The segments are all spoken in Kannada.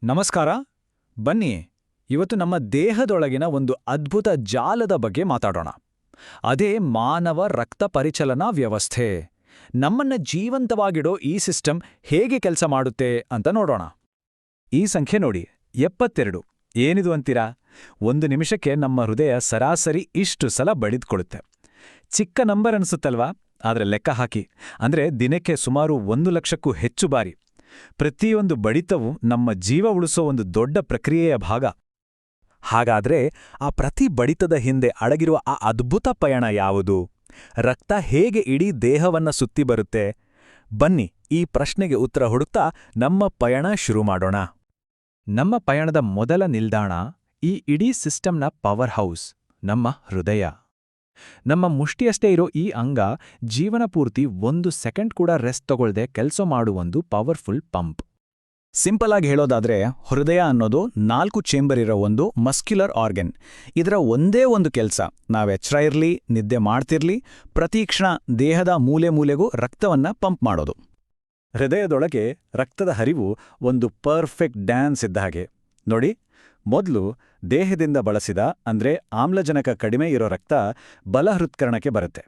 ನಮಸ್ಕಾರ. ಬನ್ನಿ, ಇವತ್ತು ನಮ್ಮ ದೇಹದೊಳಗಿನ ಒಂದು ಅದ್ಭುತ ಜಾಲದ ಬಗ್ಗೆ ಮಾತಾಡೋಣ. ಅದೇ ಮಾನವ ರಕ್ತ ಪರಿಚಲನಾ ವ್ಯವಸ್ಥೆ. ನಮ್ಮನ್ನ ಜೀವಂತವಾಗಿಡೋ ಈ ಸಿಸ್ಟಮ್ ಹೇಗೆ ಕೆಲಸ ಮಾಡುತ್ತೆ ಅಂತ ನೋಡೋಣ. ಈ ಸಂಖ್ಯೆ ನೋಡಿ, 72. ಏನಿದು ಅಂತೀರಾ? 1 ನಿಮಿಷಕ್ಕೆ ನಮ್ಮ ಹೃದಯ ಸರಾಸರಿ ಇಷ್ಟು ಸಲ ಬಡಿದ್ಕೊಳ್ಳುತ್ತೆ. ಚಿಕ್ಕ ನಂಬರ್ ಅನ್ಸುತ್ತಲ್ವಾ? ಆದರೆ ಲೆಕ್ಕ ಹಾಕಿ, ಅಂದ್ರೆ ದಿನಕ್ಕೆ ಸುಮಾರು 1 ಲಕ್ಷಕ್ಕೂ ಹೆಚ್ಚು ಬಾರಿ. ಪ್ರತಿಯೊಂದು ಬಡಿತವೂ ನಮ್ಮ ಜೀವ ಉಳಿಸೋ ಒಂದು ದೊಡ್ಡ ಪ್ರಕ್ರಿಯೆಯ ಭಾಗ. ಹಾಗಾದ್ರೆ ಆ ಪ್ರತಿ ಬಡಿತದ ಹಿಂದೆ ಅಡಗಿರುವ ಆ ಅದ್ಭುತ ಪಯಣ ಯಾವುದು? ರಕ್ತ ಹೇಗೆ ಇಡೀ ದೇಹವನ್ನ ಸುತ್ತಿ ಬರುತ್ತೆ? ಬನ್ನಿ, ಈ ಪ್ರಶ್ನೆಗೆ ಉತ್ತರ ಹುಡುಕ್ತಾ ನಮ್ಮ ಪಯಣ ಶುರು ಮಾಡೋಣ. ನಮ್ಮ ಪಯಣದ ಮೊದಲ ನಿಲ್ದಾಣ ಈ ಇಡೀ ಸಿಸ್ಟಮ್ನ ಪವರ್ ಹೌಸ್, ನಮ್ಮ ಹೃದಯ. ನಮ್ಮ ಮುಷ್ಟಿಯಷ್ಟೇ ಇರೋ ಈ ಅಂಗ ಜೀವನ ಪೂರ್ತಿ 1 ಸೆಕೆಂಡ್ ಕೂಡ ರೆಸ್ಟ್ ತಗೊಳ್ದೆ ಕೆಲಸ ಮಾಡುವೊಂದು ಪವರ್ಫುಲ್ ಪಂಪ್. ಸಿಂಪಲ್ ಆಗಿ ಹೇಳೋದಾದ್ರೆ, ಹೃದಯ ಅನ್ನೋದು 4 ಚೇಂಬರ್ ಇರೋ ಒಂದು ಮಸ್ಕ್ಯುಲರ್ ಆರ್ಗನ್. ಇದರ ಒಂದೇ ಒಂದು ಕೆಲಸ, ನಾವೆಚ್ಚರ ಇರ್ಲಿ, ನಿದ್ದೆ ಮಾಡ್ತಿರ್ಲಿ, ಪ್ರತಿ ಕ್ಷಣ ದೇಹದ ಮೂಲೆ ಮೂಲೆಗೂ ರಕ್ತವನ್ನ ಪಂಪ್ ಮಾಡೋದು. ಹೃದಯದೊಳಗೆ ರಕ್ತದ ಹರಿವು ಒಂದು ಪರ್ಫೆಕ್ಟ್ ಡ್ಯಾನ್ಸ್ ಇದ್ದ ಹಾಗೆ ನೋಡಿ. ಮೊದಲು ದೇಹದಿಂದ ಬಳಸಿದ ಅಂದ್ರೆ ಆಮ್ಲಜನಕ ಕಡಿಮೆ ಇರೋ ರಕ್ತ ಬಲಹೃತ್ಕರಣಕ್ಕೆ ಬರುತ್ತೆ.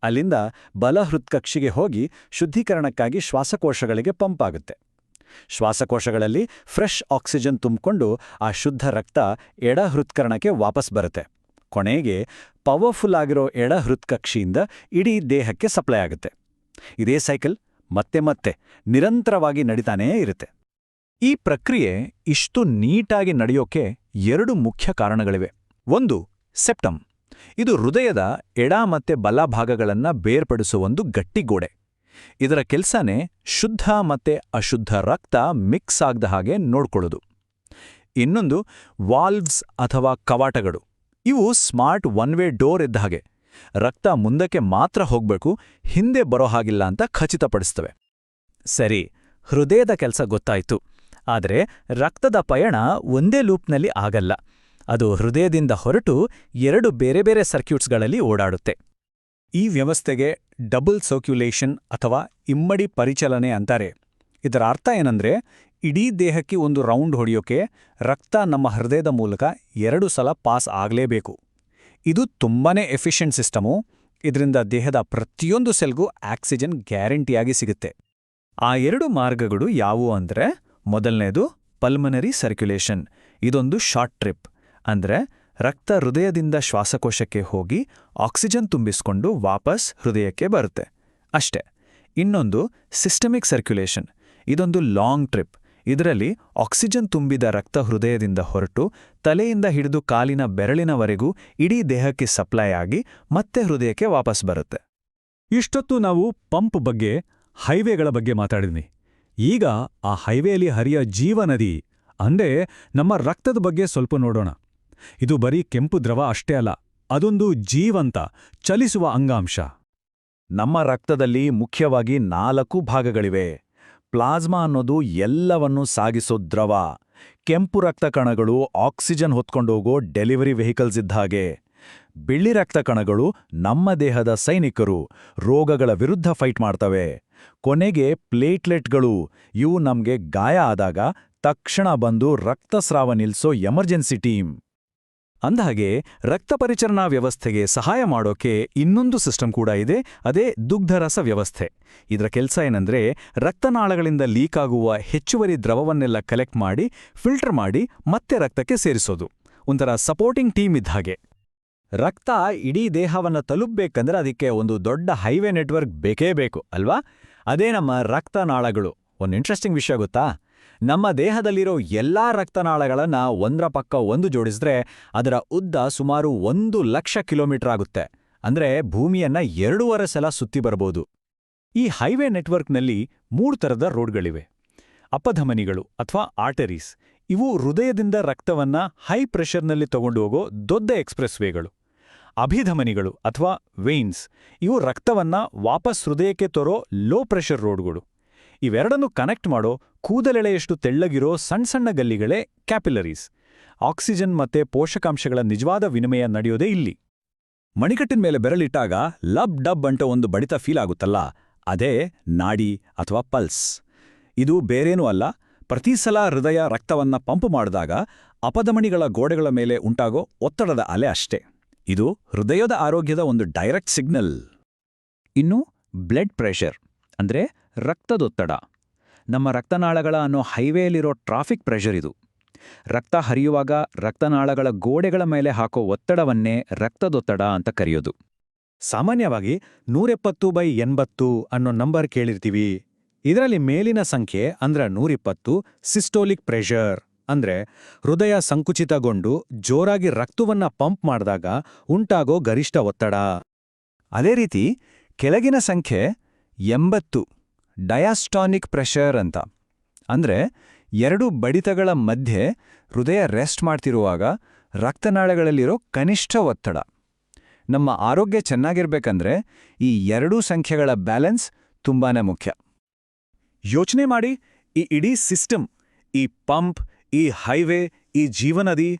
ಅಲ್ಲಿಂದ ಬಲಹೃತ್ಕಕ್ಷಿಗೆ ಹೋಗಿ ಶುದ್ಧೀಕರಣಕ್ಕಾಗಿ ಶ್ವಾಸಕೋಶಗಳಿಗೆ ಪಂಪ್ ಆಗುತ್ತೆ. ಶ್ವಾಸಕೋಶಗಳಲ್ಲಿ ಫ್ರೆಶ್ ಆಕ್ಸಿಜನ್ ತುಂಬಿಕೊಂಡು ಆ ಶುದ್ಧ ರಕ್ತ ಎಡ ಹೃತ್ಕರಣಕ್ಕೆ ವಾಪಸ್ ಬರುತ್ತೆ. ಕೊನೆಗೆ ಪವರ್ಫುಲ್ ಆಗಿರೋ ಎಡ ಹೃತ್ಕಕ್ಷಿಯಿಂದ ಇಡೀ ದೇಹಕ್ಕೆ ಸಪ್ಲೈ ಆಗುತ್ತೆ. ಇದೇ ಸೈಕಲ್ ಮತ್ತೆ ಮತ್ತೆ ನಿರಂತರವಾಗಿ ನಡೀತಾನೇ ಇರುತ್ತೆ. ಈ ಪ್ರಕ್ರಿಯೆ ಇಷ್ಟು ನೀಟಾಗಿ ನಡೆಯೋಕೆ 2 ಮುಖ್ಯ ಕಾರಣಗಳಿವೆ. ಒಂದು, ಸೆಪ್ಟಮ್. ಇದು ಹೃದಯದ ಎಡ ಮತ್ತೆ ಬಲ ಭಾಗಗಳನ್ನ ಬೇರ್ಪಡಿಸೋ ಒಂದು ಗಟ್ಟಿಗೋಡೆ. ಇದರ ಕೆಲ್ಸನೇ ಶುದ್ಧ ಮತ್ತೆ ಅಶುದ್ಧ ರಕ್ತ ಮಿಕ್ಸ್ ಆಗದ ಹಾಗೆ ನೋಡ್ಕೊಳ್ಳೋದು. ಇನ್ನೊಂದು, ವಾಲ್ವ್ಸ್ ಅಥವಾ ಕವಾಟಗಳು. ಇವು ಸ್ಮಾರ್ಟ್ ಒನ್ ವೇ ಡೋರ್ ಇದ್ದ ಹಾಗೆ. ರಕ್ತ ಮುಂದಕ್ಕೆ ಮಾತ್ರ ಹೋಗ್ಬೇಕು, ಹಿಂದೆ ಬರೋ ಹಾಗಿಲ್ಲ ಅಂತ ಖಚಿತಪಡಿಸ್ತವೆ. ಸರಿ, ಹೃದಯದ ಕೆಲಸ ಗೊತ್ತಾಯ್ತು. ಆದರೆ ರಕ್ತದ ಪಯಣ ಒಂದೇ ಲೂಪ್ನಲ್ಲಿ ಆಗಲ್ಲ. ಅದು ಹೃದಯದಿಂದ ಹೊರಟು 2 ಬೇರೆ ಬೇರೆ ಸರ್ಕ್ಯೂಟ್ಸ್ಗಳಲ್ಲಿ ಓಡಾಡುತ್ತೆ. ಈ ವ್ಯವಸ್ಥೆಗೆ ಡಬಲ್ ಸರ್ಕ್ಯುಲೇಷನ್ ಅಥವಾ ಇಮ್ಮಡಿ ಪರಿಚಲನೆ ಅಂತಾರೆ. ಇದರ ಅರ್ಥ ಏನಂದ್ರೆ, ಇಡೀ ದೇಹಕ್ಕೆ ಒಂದು ರೌಂಡ್ ಹೊಡೆಯೋಕೆ ರಕ್ತ ನಮ್ಮ ಹೃದಯದ ಮೂಲಕ 2 ಸಲ ಪಾಸ್ ಆಗಲೇಬೇಕು. ಇದು ತುಂಬಾನೇ ಎಫಿಷಿಯೆಂಟ್ ಸಿಸ್ಟಮು. ಇದರಿಂದ ದೇಹದ ಪ್ರತಿಯೊಂದು ಸೆಲ್ಗೂ ಆಕ್ಸಿಜನ್ ಗ್ಯಾರಂಟಿಯಾಗಿ ಸಿಗುತ್ತೆ. ಆ 2 ಮಾರ್ಗಗಳು ಯಾವುವು ಅಂದ್ರೆ, ಮೊದಲನೇದು ಪಲ್ಮನರಿ ಸರ್ಕ್ಯುಲೇಷನ್. ಇದೊಂದು ಶಾರ್ಟ್ ಟ್ರಿಪ್, ಅಂದ್ರೆ ರಕ್ತ ಹೃದಯದಿಂದ ಶ್ವಾಸಕೋಶಕ್ಕೆ ಹೋಗಿ ಆಕ್ಸಿಜನ್ ತುಂಬಿಸ್ಕೊಂಡು ವಾಪಸ್ ಹೃದಯಕ್ಕೆ ಬರುತ್ತೆ ಅಷ್ಟೇ. ಇನ್ನೊಂದು ಸಿಸ್ಟಮಿಕ್ ಸರ್ಕ್ಯುಲೇಷನ್. ಇದೊಂದು ಲಾಂಗ್ ಟ್ರಿಪ್. ಇದರಲ್ಲಿ ಆಕ್ಸಿಜನ್ ತುಂಬಿದ ರಕ್ತ ಹೃದಯದಿಂದ ಹೊರಟು ತಲೆಯಿಂದ ಹಿಡಿದು ಕಾಲಿನ ಬೆರಳಿನವರೆಗೂ ಇಡೀ ದೇಹಕ್ಕೆ ಸಪ್ಲೈ ಆಗಿ ಮತ್ತೆ ಹೃದಯಕ್ಕೆ ವಾಪಸ್ ಬರುತ್ತೆ. ಇಷ್ಟೊತ್ತು ನಾವು ಪಂಪ್ ಬಗ್ಗೆ, ಹೈವೇಗಳ ಬಗ್ಗೆ ಮಾತಾಡಿದ್ವಿ. ಈಗ ಆ ಹೈವೇಲಿ ಹರಿಯ ಜೀವನದಿ ಅಂದ್ರೆ ನಮ್ಮ ರಕ್ತದ ಬಗ್ಗೆ ಸ್ವಲ್ಪ ನೋಡೋಣ. ಇದು ಬರೀ ಕೆಂಪು ದ್ರವ ಅಷ್ಟೇ ಅಲ್ಲ, ಅದೊಂದು ಜೀವಂತ, ಚಲಿಸುವ ಅಂಗಾಂಶ. ನಮ್ಮ ರಕ್ತದಲ್ಲಿ ಮುಖ್ಯವಾಗಿ 4 ಭಾಗಗಳಿವೆ. ಪ್ಲಾಸ್ಮಾ ಅನ್ನೋದು ಎಲ್ಲವನ್ನೂ ಸಾಗಿಸೋ ದ್ರವ. ಕೆಂಪು ರಕ್ತ ಕಣಗಳು ಆಕ್ಸಿಜನ್ ಹೊತ್ಕೊಂಡೋಗೋ ಡೆಲಿವರಿ ವೆಹಿಕಲ್ಸ್ ಇದ್ದ ಹಾಗೆ. ಬಿಳಿ ರಕ್ತ ಕಣಗಳು ನಮ್ಮ ದೇಹದ ಸೈನಿಕರು, ರೋಗಗಳ ವಿರುದ್ಧ ಫೈಟ್ ಮಾಡ್ತವೆ. ಕೊನೆಗೆ ಪ್ಲೇಟ್ಲೆಟ್ಗಳು, ಇವು ನಮ್ಗೆ ಗಾಯ ಆದಾಗ ತಕ್ಷಣ ಬಂದು ರಕ್ತಸ್ರಾವ ನಿಲ್ಸೋ ಎಮರ್ಜೆನ್ಸಿ ಟೀಮ್. ಅಂದಹಾಗೆ ರಕ್ತ ಪರಿಚಲನಾ ವ್ಯವಸ್ಥೆಗೆ ಸಹಾಯ ಮಾಡೋಕೆ ಇನ್ನೊಂದು ಸಿಸ್ಟಮ್ ಕೂಡ ಇದೆ, ಅದೇ ದುಗ್ಧರಸ ವ್ಯವಸ್ಥೆ. ಇದರ ಕೆಲಸ ಏನಂದ್ರೆ, ರಕ್ತನಾಳಗಳಿಂದ ಲೀಕ್ ಆಗುವ ಹೆಚ್ಚುವರಿ ದ್ರವವನ್ನೆಲ್ಲ ಕಲೆಕ್ಟ್ ಮಾಡಿ ಫಿಲ್ಟರ್ ಮಾಡಿ ಮತ್ತೆ ರಕ್ತಕ್ಕೆ ಸೇರಿಸೋದು. ಒಂಥರ ಸಪೋರ್ಟಿಂಗ್ ಟೀಮ್ ಇದ್ದ ಹಾಗೆ. ರಕ್ತ ಇಡೀ ದೇಹವನ್ನ ತಲುಪಬೇಕಂದ್ರೆ ಅದಕ್ಕೆ ಒಂದು ದೊಡ್ಡ ಹೈವೇ ನೆಟ್ವರ್ಕ್ ಬೇಕೇ ಬೇಕು ಅಲ್ವಾ? ಅದೇ ನಮ್ಮ ರಕ್ತನಾಳಗಳು. ಒಂದು ಇಂಟ್ರೆಸ್ಟಿಂಗ್ ವಿಷಯ ಗೊತ್ತಾ? ನಮ್ಮ ದೇಹದಲ್ಲಿರೋ ಎಲ್ಲಾ ರಕ್ತನಾಳಗಳನ್ನ ಒಂದರ ಪಕ್ಕ ಒಂದು ಜೋಡಿಸಿದ್ರೆ ಅದರ ಉದ್ದ ಸುಮಾರು 1 ಲಕ್ಷ ಕಿಲೋಮೀಟರ್ ಆಗುತ್ತೆ. ಅಂದ್ರೆ ಭೂಮಿಯನ್ನ 2.5 ಸಲ ಸುತ್ತಿ ಬರಬಹುದು. ಈ ಹೈವೇ ನೆಟ್ವರ್ಕ್ನಲ್ಲಿ 3 ಥರದ ರೋಡ್ಗಳಿವೆ. ಅಪಧಮನಿಗಳು ಅಥವಾ ಆರ್ಟರೀಸ್. ಇವು ಹೃದಯದಿಂದ ರಕ್ತವನ್ನ ಹೈ ಪ್ರೆಷರ್ನಲ್ಲಿ ತಗೊಂಡು ಹೋಗೋ ದೊಡ್ಡ ಎಕ್ಸ್‌ಪ್ರೆಸ್ ವೇಗಳು. ಅಭಿಧಮನಿಗಳು ಅಥವಾ ವೇನ್ಸ್. ಇವು ರಕ್ತವನ್ನ ವಾಪಸ್ ಹೃದಯಕ್ಕೆ ತರೋ ಲೋ ಪ್ರೆಷರ್ ರೋಡ್ಗಳು. ಇವೆರಡನ್ನೂ ಕನೆಕ್ಟ್ ಮಾಡೋ ಕೂದಲೆಳೆಯಷ್ಟು ತೆಳ್ಳಗಿರೋ ಸಣ್ಣ ಸಣ್ಣ ಗಲ್ಲಿಗಳೇ ಕ್ಯಾಪಿಲರೀಸ್. ಆಕ್ಸಿಜನ್ ಮತ್ತೆ ಪೋಷಕಾಂಶಗಳ ನಿಜವಾದ ವಿನಿಮಯ ನಡೆಯೋದೇ ಇಲ್ಲಿ. ಮಣಿಕಟ್ಟಿನ ಮೇಲೆ ಬೆರಳಿಟ್ಟಾಗ ಲಬ್ ಡಬ್ ಅಂತ ಒಂದು ಬಡಿತ ಫೀಲ್ ಆಗುತ್ತಲ್ಲ, ಅದೇ ನಾಡಿ ಅಥವಾ ಪಲ್ಸ್. ಇದು ಬೇರೇನೂ ಅಲ್ಲ, ಪ್ರತಿ ಸಲ ಹೃದಯ ರಕ್ತವನ್ನ ಪಂಪ್ ಮಾಡಿದಾಗ ಅಪಧಮನಿಗಳ ಗೋಡೆಗಳ ಮೇಲೆ ಉಂಟಾಗೋ ಒತ್ತಡದ ಅಲೆ ಅಷ್ಟೇ. ಇದು ಹೃದಯದ ಆರೋಗ್ಯದ ಒಂದು ಡೈರೆಕ್ಟ್ ಸಿಗ್ನಲ್. ಇನ್ನು ಬ್ಲಡ್ ಪ್ರೆಷರ್ ಅಂದ್ರೆ ರಕ್ತದೊತ್ತಡ. ನಮ್ಮ ರಕ್ತನಾಳಗಳ ಅನ್ನೋ ಹೈವೇಲಿರೋ ಟ್ರಾಫಿಕ್ ಪ್ರೆಷರ್ ಇದು. ರಕ್ತ ಹರಿಯುವಾಗ ರಕ್ತನಾಳಗಳ ಗೋಡೆಗಳ ಮೇಲೆ ಹಾಕೋ ಒತ್ತಡವನ್ನೇ ರಕ್ತದೊತ್ತಡ ಅಂತ ಕರೆಯೋದು. ಸಾಮಾನ್ಯವಾಗಿ 170/80 ಅನ್ನೋ ನಂಬರ್ ಕೇಳಿರ್ತೀವಿ. ಇದರಲ್ಲಿ ಮೇಲಿನ ಸಂಖ್ಯೆ ಅಂದ್ರೆ 120 ಸಿಸ್ಟೋಲಿಕ್ ಪ್ರೆಷರ್, ಅಂದ್ರೆ ಹೃದಯ ಸಂಕುಚಿತಗೊಂಡು ಜೋರಾಗಿ ರಕ್ತವನ್ನ ಪಂಪ್ ಮಾಡಿದಾಗ ಉಂಟಾಗೋ ಗರಿಷ್ಠ ಒತ್ತಡ. ಅದೇ ರೀತಿ ಕೆಳಗಿನ ಸಂಖ್ಯೆ 80 ಡಯಾಸ್ಟಾನಿಕ್ ಪ್ರೆಷರ್ ಅಂತ. ಅಂದ್ರೆ ಎರಡು ಬಡಿತಗಳ ಮಧ್ಯೆ ಹೃದಯ ರೆಸ್ಟ್ ಮಾಡ್ತಿರುವಾಗ ರಕ್ತನಾಳಗಳಲ್ಲಿರೋ ಕನಿಷ್ಠ ಒತ್ತಡ. ನಮ್ಮ ಆರೋಗ್ಯ ಚೆನ್ನಾಗಿರ್ಬೇಕಂದ್ರೆ ಈ ಎರಡೂ ಸಂಖ್ಯೆಗಳ ಬ್ಯಾಲೆನ್ಸ್ ತುಂಬಾನೇ ಮುಖ್ಯ. ಯೋಚನೆ ಮಾಡಿ, ಈ ಇಡೀ ಸಿಸ್ಟಮ್, ಈ ಪಂಪ್, ಈ ಹೈವೇ, ಈ ಜೀವನದಿ,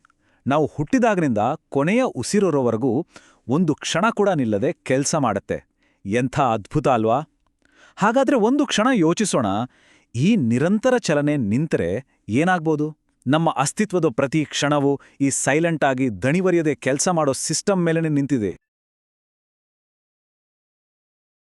ನಾವು ಹುಟ್ಟಿದಾಗನಿಂದ ಕೊನೆಯ ಉಸಿರೋವರೆಗೂ ಒಂದು ಕ್ಷಣ ಕೂಡ ನಿಲ್ಲದೆ ಕೆಲಸ ಮಾಡುತ್ತೆ. ಎಂಥ ಅದ್ಭುತ ಅಲ್ವಾ? ಹಾಗಾದ್ರೆ ಒಂದು ಕ್ಷಣ ಯೋಚಿಸೋಣ, ಈ ನಿರಂತರ ಚಲನೆ ನಿಂತರೆ ಏನಾಗ್ಬೋದು? ನಮ್ಮ ಅಸ್ತಿತ್ವದ ಪ್ರತಿ ಕ್ಷಣವೂ ಈ ಸೈಲೆಂಟ್ ಆಗಿ ದಣಿವರಿಯದೆ ಕೆಲಸ ಮಾಡೋ ಸಿಸ್ಟಮ್ ಮೇಲೇನೆ ನಿಂತಿದೆ.